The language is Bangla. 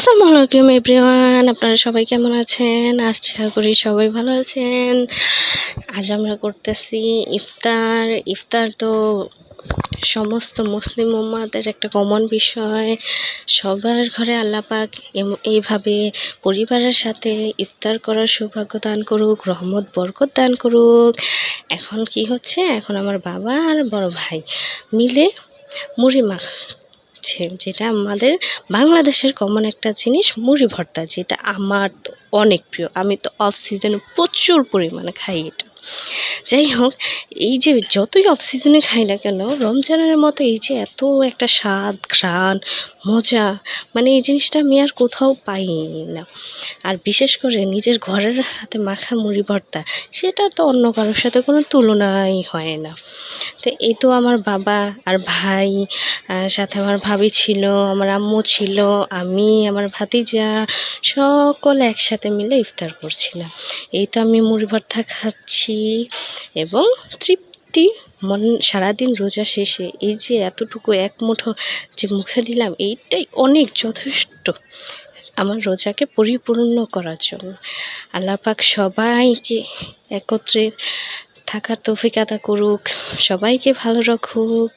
আসসালামু আলাইকুম এভরিওয়ান, আপনারা সবাই কেমন আছেন? আশা করি সবাই ভালো আছেন। আজ আমরা করতেছি ইফতার। ইফতার তো সমস্ত মুসলিম উম্মাদের একটা কমন বিষয়। সবার ঘরে আল্লাহ পাক এইভাবে পরিবারের সাথে ইফতার করার সৌভাগ্য দান করুক, রহমত বরকত দান করুক। এখন কি হচ্ছে, এখন আমার বাবা আর বড় ভাই মিলে মুড়ি মাখছে, যেটা আমাদের বাংলাদেশের কমন একটা জিনিস, মুড়ি ভর্তা, যেটা আমার তো অনেক প্রিয়। আমি তো অফ সিজনে প্রচুর পরিমাণে খাই এটা। যাই হোক, এই যে যতই অফ সিজনে খাই না কেন, রমজানের মতো এই যে এত একটা স্বাদ, ঘ্রাণ, মজা, মানে এই জিনিসটা আমি আর কোথাও পাই না। আর বিশেষ করে নিজের ঘরের হাতে মাখা মুড়ি ভর্তা, সেটা তো অন্য কারোর সাথে কোনো তুলনাই হয় না। তো এই তো আমার বাবা আর ভাই, সাথে আমার ভাবি ছিল, আমার আম্মু ছিল, আমি, আমার ভাতিজা, সকলে একসাথে মিলে ইফতার করছিলাম। এই তো আমি মুড়ি ভর্তা খাচ্ছি এবং তৃপ্তি মন। সারাদিন রোজা শেষে এই যে এতটুকু এক মুঠো যে মুখে দিলাম, এইটাই অনেক যথেষ্ট আমার রোজাকে পরিপূর্ণ করার জন্য। আল্লাহ পাক সবাইকে একত্রে থাকার তৌফিক আতা করুক, সবাইকে ভালো রাখুক।